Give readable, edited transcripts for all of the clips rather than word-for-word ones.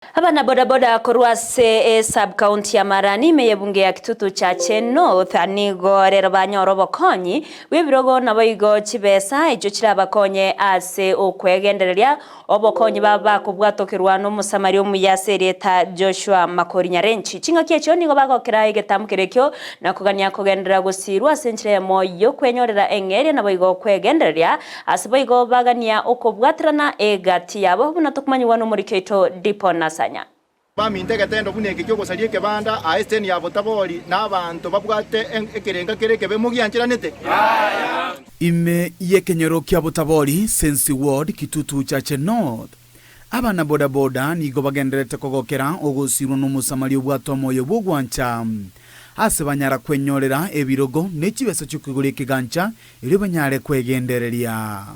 Abana bodaboda korwase sub-county ya Marani meyebunge ya kitutu cha North anigo rero banyoro bokonyi webirogo naboigo chibesa ijo chirabakonye ase okwegendereria obokonyi baba kubwatokirwa no musamari omuyaserieta Joshua Makori Nyarenchi chinga kiecho nigo bagokera igetamukerekyo na kugania kugendera gusirwa senchire moyo kwenyorera engeri naboigo kwegendereria ase boigo bagania okobwatirana egati yabo buna tukumanywa no murikeito Dipona Sanya. Baminte getendo buneke kyo gosarie kebanda aesteni ya botabori n'abantu babwate ekerenga kereke bemugianchiranete ime yekenyero kya botabori sensi ward kitutu cha North abana bodaboda nigo bagenderete kogokera ogosirwa n'umusamari obwato moyo bugwancha ase banyara kwenyorera ebirogo n'ekibeso cy'ukugura kigancha iri banyare kwegendereria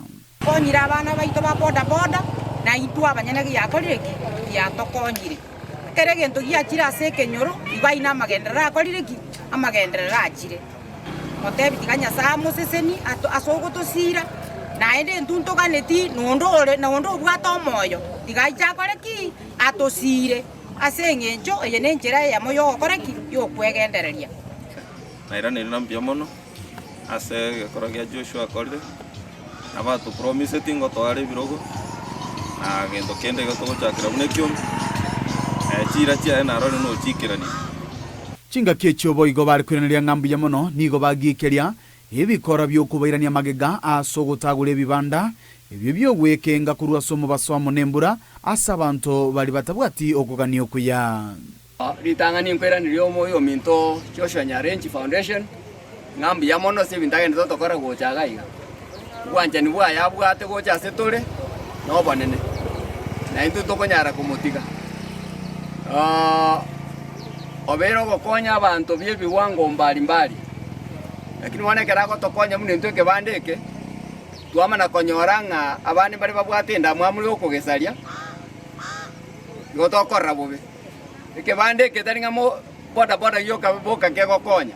konyira abana baito ba bodaboda na itu abanyanagi yakoreki yatokonyire kere gento giakira ase kenyoro ibaina amagenderera akorireki amagenderera akire motebitiganya sa museseni asogotosira naende ntuntoganeti nondo obwato moyo tigaija koreki atosire ase engencho eye nenchera ya moyo okoreki yokwegendereria naira nina mpya mono ase gekorogia Joshua akorire abatu promise tingo tware birogo na gento kende gotogochakira bunekyo chira chia na rone no chikirani chinga kiecho boigo bari kwiranira ngambu ya mono nigo bagikeria ebikora byokubairania magega asogotagura ebibanda ebyo byogwekenga kurwa somo basomo nembura asa abantu bali batabwati okugania okuya ritangani nkweranirio moyo minto Joshua Nyarenchi Foundation ngambu ya mono se bindagende totokora gochaga iga bwanjani bwa yabwate gocha setore no banene na into tokonyara kumutiga obero gokonya abantu byebiwango mbali lakini wanekera ko tokonya mune ntoke bandeke tuama na konyoranga abani bali babwatenda mwamuri okugesaria gotokorra bobe ike bandeke taringa mo boda yoka boka ke gokonya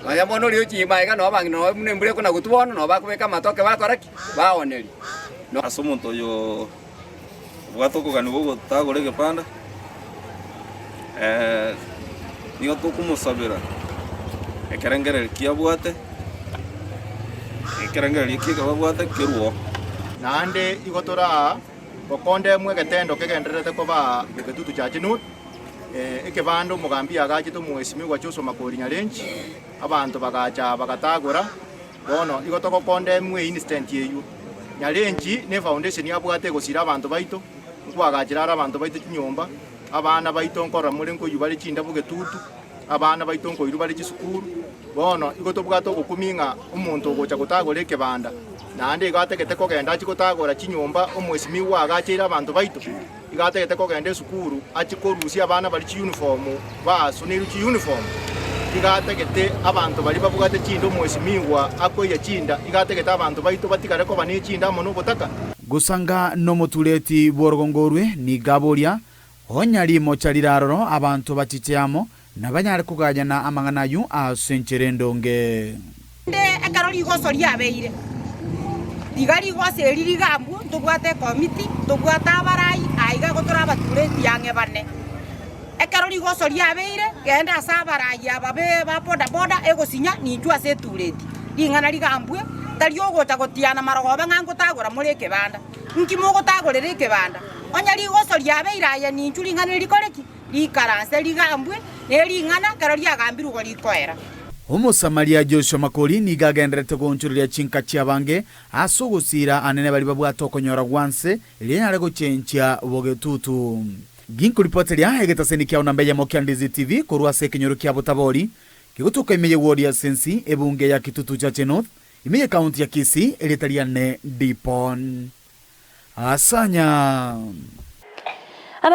aya mono rio chimaiga no bangi no mune mbure kuna gutubona no bakubeka matoke bakoraki baoneri no asumuntu yo bwatoko kanibo gotagore gepanda nigo tukumusabira ekerengere kiabwate ekerengere kigabwate kiruo nande igotora bokonde mwe getendo kegenderete koba getutu cha North ekebando mugambi agaje to mwesimi gwa Joshua Makori Nyarenchi abantu bagacha bagatagura bono igotoko konde mwe instant yeyu Nyarenchi ne foundation yabwate gosira abantu baito kwagajira abantu baito kinyomba abana baito nkora muri nko yubali chinda bugetutu abana baito nko yubali cisukuru bono igotobwato gukuminga umuntu ogocha gutagora kebanda nande igategete kogenda chikotagora chinyomba omwesimi wagachira abantu baito igategete kogenda sukuru achikorusi abana bali chi uniform basuniru chi uniform igategete abantu bali babugate chindo omwesimi wa akoya chinda igategete abantu baito batikare ko bani chinda mono botaka gusanga no mutuleti borgongorwe ni gaboria onyali mochariraroro abantu batityamo nabanyare kugajana amanganayu a sencherendonge nde ekaroli gosori abeire digari gose lirigambu tubwate committee tubwata abarai aiga gotora batuleti yange bane ekaroli gosori abeire genda sabarai ababe ba boda egosinya ninjwa setuleti ingana ligambwe taliogo tagotiana marogoba ngango tagora muri kebanda nkimogo tagorere kebanda onyali gosori abeire aya ninjuri ngana likoreki likaranse ligambwe nelingana karoli agambiru go likoera Omusamaria Joshua Makori nigagenderete gonchuriria chinka chiabange asogosira anene bali babwato konyora gwanse linyare gochenchia bogetutu ginko reporteria egetaseni kia unambe ya Mokiandizi TV korwa sekenyoro kia botabori kigotoka imeye ward ya sensi ebunge ya kitutu cha North imeye county ya Kisii eletariane Dipon Asanya